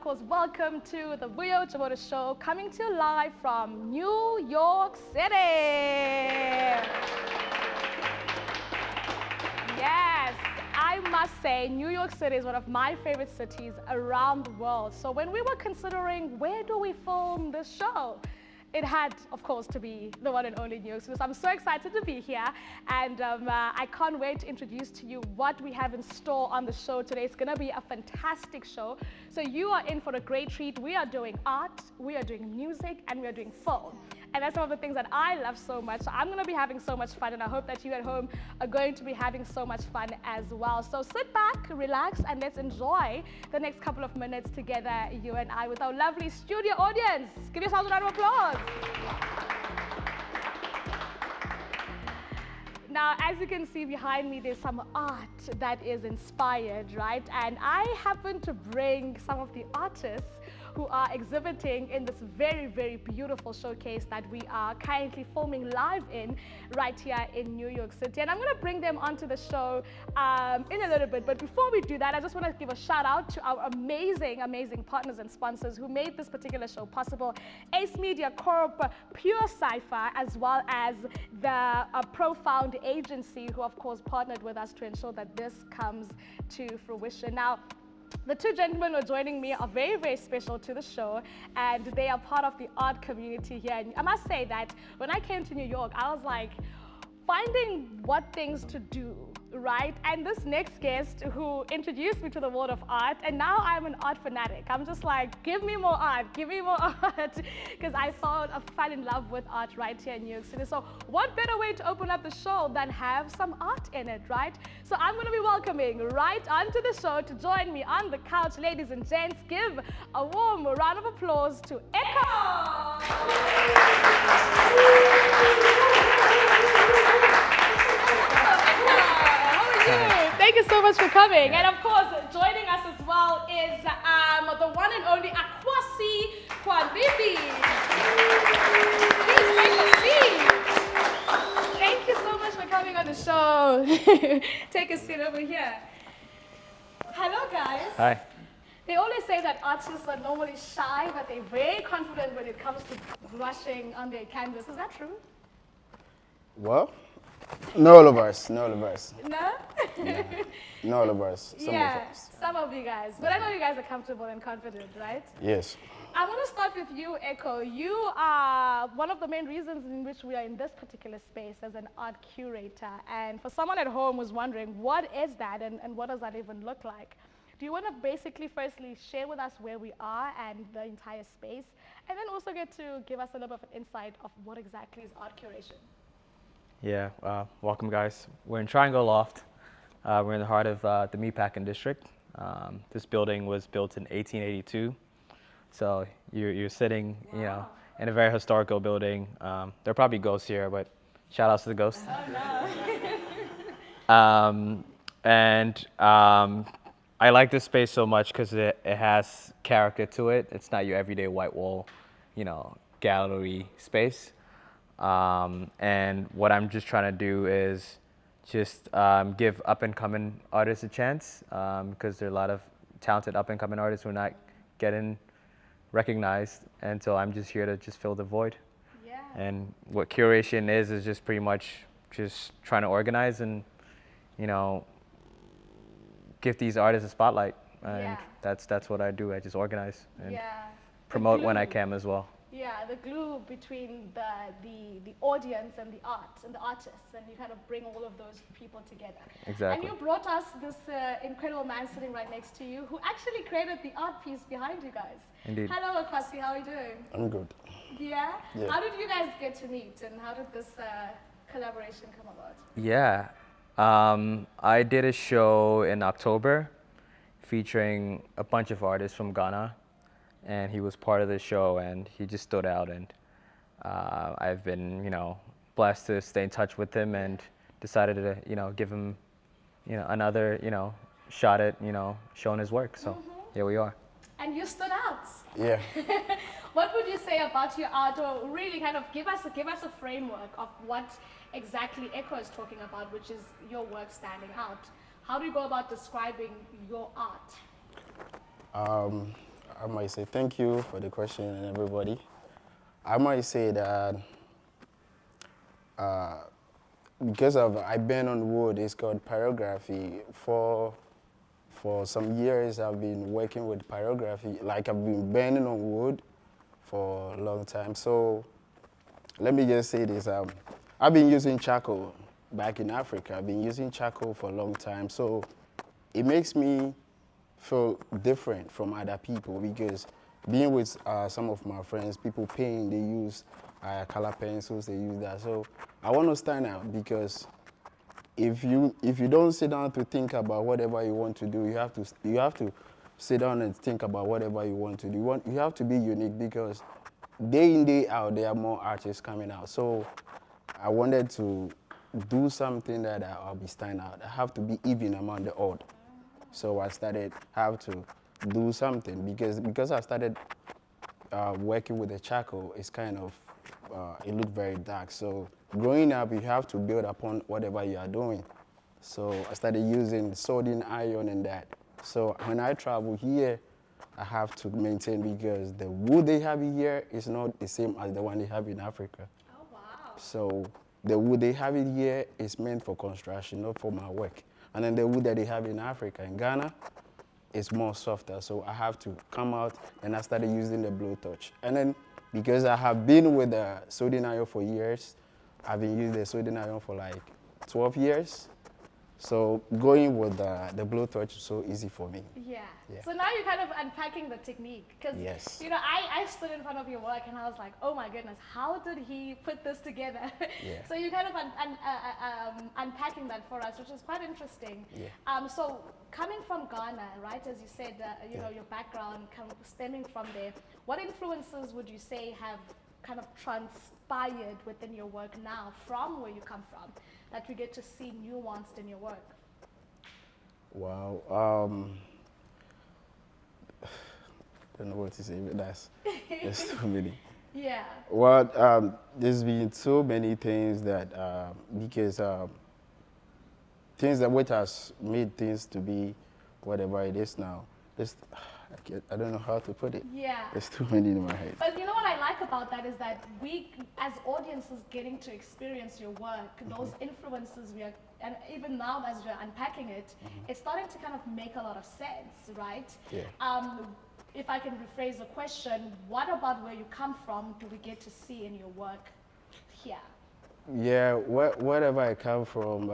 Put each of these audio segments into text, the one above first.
course, welcome to the Vuyo Joboda show, coming to you live from New York City. Yes, I must say, New York City is one of my favorite cities around the world. So when we were considering where do we film this show, it had, of course, to be the one and only New York City. So I'm so excited to be here, and I can't wait to introduce to you what we have in store on the show today. It's going to be a fantastic show. So you are in for a great treat. We are doing art, we are doing music, and we are doing film. And that's some of the things that I love so much. So I'm going to be having so much fun, and I hope that you at home are going to be having so much fun as well. So sit back, relax, and let's enjoy the next couple of minutes together, you and I, with our lovely studio audience. Give yourselves a round of applause. Now, as you can see behind me, there's some art that is inspired, right? And I happen to bring some of the artists who are exhibiting in this very, very beautiful showcase that we are currently filming live in right here in New York City. And I'm going to bring them onto the show in a little bit. But before we do that, I just want to give a shout out to our amazing, amazing partners and sponsors who made this particular show possible. Ace Media Corp, Pure Cypher, as well as the Profound Agency, who of course partnered with us to ensure that this comes to fruition. Now, the two gentlemen who are joining me are very, very special to the show, and they are part of the art community here. And I must say that when I came to New York, I was like finding what things to do, right? And this next guest who introduced me to the world of art, and now I'm an art fanatic. I'm just like, give me more art, give me more art, because I fell in love with art right here in New York City. So what better way to open up the show than have some art in it, right? So I'm going to be welcoming right onto the show to join me on the couch, ladies and gents. Give a warm round of applause to eKow. Thank you so much for coming. And of course, joining us as well is the one and only Akwasi Gyambibi. Please take a seat. Thank you so much for coming on the show. Take a seat over here. Hello, guys. Hi. They always say that artists are normally shy, but they're very confident when it comes to brushing on their canvas. Is that true? Well, not all of us. No? Yeah. Not all of us. Some of us. Some of you guys. But I know you guys are comfortable and confident, right? Yes. I want to start with you, eKow. You are one of the main reasons in which we are in this particular space as an art curator. And for someone at home who's wondering, what is that and what does that even look like? Do you want to basically firstly share with us where we are and the entire space, and then also get to give us a little bit of an insight of what exactly is art curation? Yeah, welcome guys. We're in Triangle Loft. We're in the heart of the Meatpacking District. This building was built in 1882. So you're sitting, you know, in a very historical building. There are probably ghosts here, but shout outs to the ghosts. Oh, no. I like this space so much because it has character to it. It's not your everyday white wall, you know, gallery space. And what I'm just trying to do is just give up-and-coming artists a chance, because there are a lot of talented up-and-coming artists who are not getting recognized, and so I'm just here to just fill the void. Yeah. And what curation is just pretty much just trying to organize and, you know, give these artists a spotlight, and that's what I do. I just organize and promote when I can as well. Yeah, the glue between the audience and the art and the artists, and you kind of bring all of those people together. Exactly. And you brought us this incredible man sitting right next to you, who actually created the art piece behind you guys. Indeed. Hello, Akwasi, how are you doing? I'm good. Yeah? Yeah. How did you guys get to meet, and how did this collaboration come about? Yeah, I did a show in October featuring a bunch of artists from Ghana, and he was part of the show, and he just stood out, and I've been, you know, blessed to stay in touch with him, and decided to, you know, give him, you know, another, you know, shot at, you know, showing his work. So here we are. And you stood out. Yeah. What would you say about your art, or really kind of give us a framework of what exactly eKow is talking about, which is your work standing out? How do you go about describing your art? I might say thank you for the question and everybody. I might say that because I've been on wood, it's called pyrography. For some years, I've been working with pyrography. Like I've been bending on wood for a long time. So let me just say this. I've been using charcoal back in Africa. I've been using charcoal for a long time. So it makes me feel different from other people because being with some of my friends, people paint, they use color pencils, they use that. So I want to stand out because if you don't sit down to think about whatever you want to do, you have to sit down and think about whatever you want to do. You have to be unique because day in, day out, there are more artists coming out. So I wanted to do something that I'll be stand out. I have to be even among the odd. So I started have to do something because I started working with the charcoal. It's kind of it looked very dark. So growing up, you have to build upon whatever you are doing. So I started using soldering iron and that. So when I travel here, I have to maintain because the wood they have here is not the same as the one they have in Africa. Oh, wow. So the wood they have in here is meant for construction, not for my work. And then the wood that they have in Africa, in Ghana, is more softer. So I have to come out and I started using the blowtorch. And then because I have been with the soldering iron for years, I've been using the soldering iron for like 12 years. So going with the blowtorch is so easy for me. Yeah. Yeah. So now you're kind of unpacking the technique because, Yes. you know, I stood in front of your work and I was like, oh my goodness, how did he put this together? Yeah. So you're kind of unpacking that for us, which is quite interesting. Yeah. So coming from Ghana, right, as you said, you know, your background stemming from there, what influences would you say have kind of transpired within your work now from where you come from, that we get to see nuanced in your work? Wow. Don't know what to say, but there's too many. Yeah. Well, there's been so many things that because things that which has made things to be whatever it is now. I don't know how to put it. Yeah. There's too many in my head. But you know what I like about that is that we, as audiences, getting to experience your work, those influences we are, and even now as we're unpacking it, it's starting to kind of make a lot of sense, right? Yeah. If I can rephrase the question, what about where you come from do we get to see in your work here? Yeah, wherever I come from,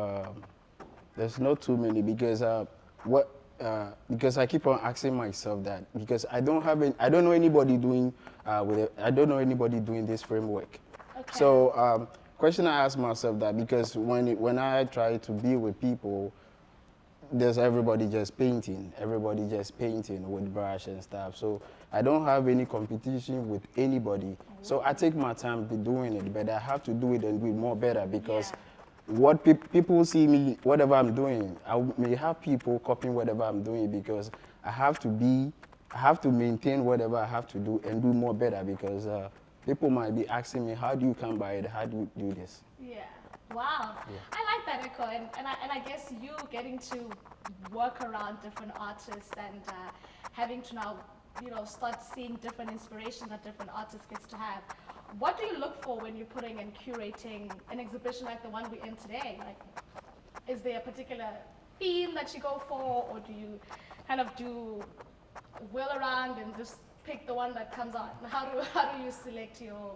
there's not too many because because I keep on asking myself that because I don't know anybody doing I don't know anybody doing this framework. Okay. So question I ask myself that because when I try to be with people, there's everybody just painting with brush and stuff. So I don't have any competition with anybody. So I take my time to doing it, but I have to do it and do it more better because what people see me, whatever I'm doing, I may have people copying whatever I'm doing because I have to maintain whatever I have to do and do more better because people might be asking me, how do you come by it? How do you do this? Yeah. Wow. Yeah. I like that, eKow, and I guess you getting to work around different artists and having to now, you know, start seeing different inspirations that different artists gets to have. What do you look for when you're putting and curating an exhibition like the one we're in today? Like, is there a particular theme that you go for, or do you kind of do wheel around and just pick the one that comes on? How do you select your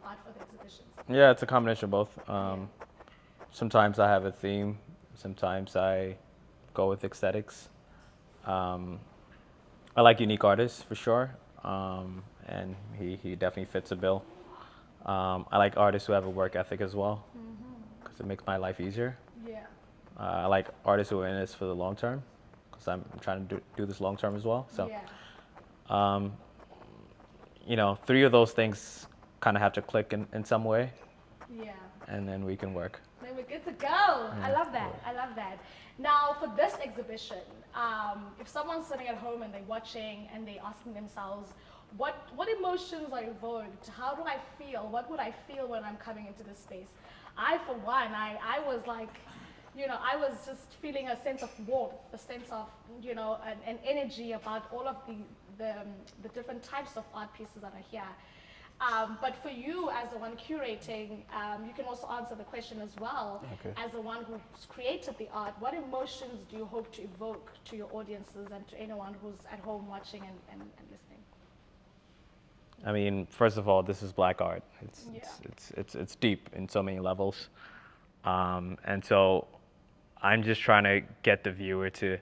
art for the exhibitions? Yeah, it's a combination of both. Sometimes I have a theme. Sometimes I go with aesthetics. I like unique artists for sure, and he definitely fits the bill. I like artists who have a work ethic as well, because it makes my life easier. Yeah. I like artists who are in this for the long term, because I'm trying to do this long term as well. So, you know, three of those things kind of have to click in some way. Yeah. And then we can work. Then we're good to go. I love that. I love that. Now, for this exhibition, if someone's sitting at home and they're watching and they're asking themselves, what emotions are evoked? How do I feel? What would I feel when I'm coming into this space? For one, I was like, you know, I was just feeling a sense of warmth, a sense of, you know, an energy about all of the different types of art pieces that are here. But for you, as the one curating, you can also answer the question as well. Okay. As the one who's created the art, what emotions do you hope to evoke to your audiences and to anyone who's at home watching and listening? I mean, first of all, this is black art. Yeah. It's deep in so many levels, and so I'm just trying to get the viewer to,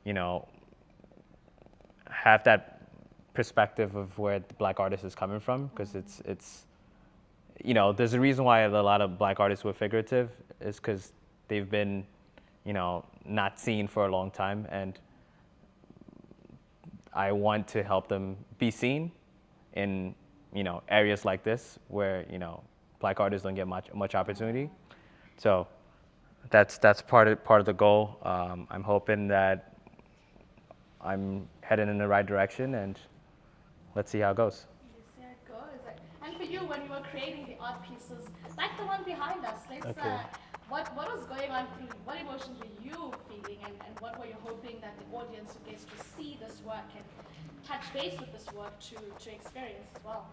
you know, have that perspective of where the black artist is coming from, because it's, you know, there's a reason why a lot of black artists were figurative, is because they've been, you know, not seen for a long time, and I want to help them be seen in, you know, areas like this where, you know, black artists don't get much opportunity. So that's part of the goal. I'm hoping that I'm heading in the right direction, and let's see how it goes. Let's see how it goes. And for you, when you were creating the art pieces, like the one behind us, what was going on through, what emotions were you feeling, and what were you hoping that the audience who gets to see this work and touch base with this work to experience as well?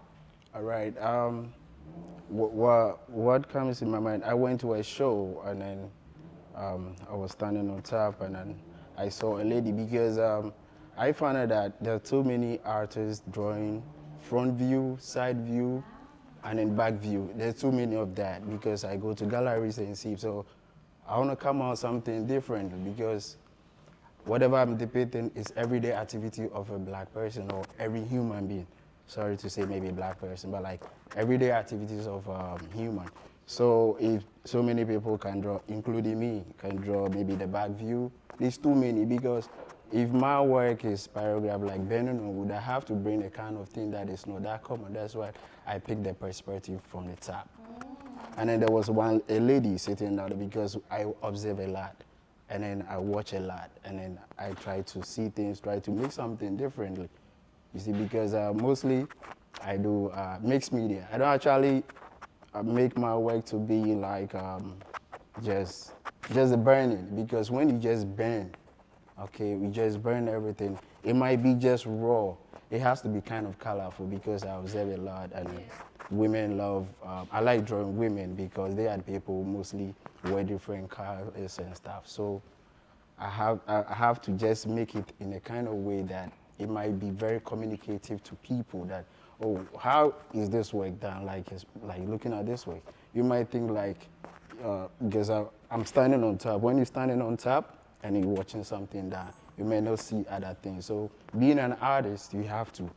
All right. What comes in my mind? I went to a show, and then I was standing on top, and then I saw a lady, because I found out that there are too many artists drawing front view, side view, and then back view. There's too many of that, because I go to galleries and see. So I want to come out something different, because whatever I'm depicting is everyday activity of a black person or every human being. Sorry to say maybe a black person, but like everyday activities of human. So if so many people can draw, including me, can draw maybe the back view, there's too many, because if my work is pyrograph like bending on wood, I have to bring a kind of thing that is not that common. That's why I picked the perspective from the top. And then there was a lady sitting down, because I observe a lot, and then I watch a lot, and then I try to see things, try to make something differently. You see, because mostly I do mixed media. I don't actually make my work to be like just the burning, because when you just burn, okay, we just burn everything. It might be just raw. It has to be kind of colorful, because I observe a lot, and women love. I like drawing women, because they are people who mostly wear different colors and stuff. So I have to just make it in a kind of way that it might be very communicative to people. That, oh, how is this work done? Like looking at this work, you might think like, because I'm standing on top. When you're standing on top and you're watching something down, you may not see other things. So being an artist, you have to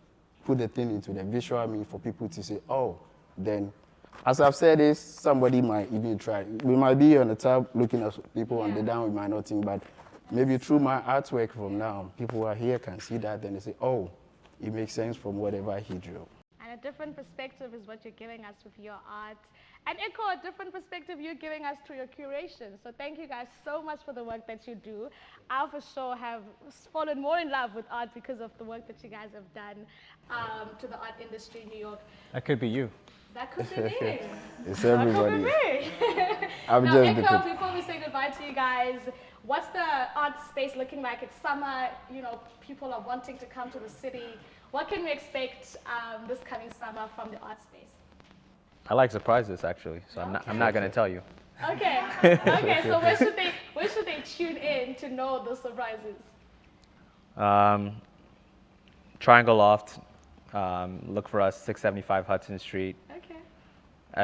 put the thing into the visual mean for people to say, oh, then, as I've said this, somebody might even try. We might be on the top looking at people on the down, we might not think, but maybe through my artwork from now, people who are here can see that and they say, oh, it makes sense from whatever he drew. And a different perspective is what you're giving us with your art. And eKow, a different perspective you're giving us through your curation. So thank you guys so much for the work that you do. I for sure have fallen more in love with art because of the work that you guys have done to the art industry in New York. That could be you. That could be me. It's everybody. That could be me. I'm now, just eKow, before we say goodbye to you guys, what's the art space looking like? It's summer, you know, people are wanting to come to the city. What can we expect this coming summer from the art space? I like surprises, actually, so I'm not going to tell you. Okay. Okay. So where should they tune in to know the surprises? Triangle Loft. Look for us, 675 Hudson Street.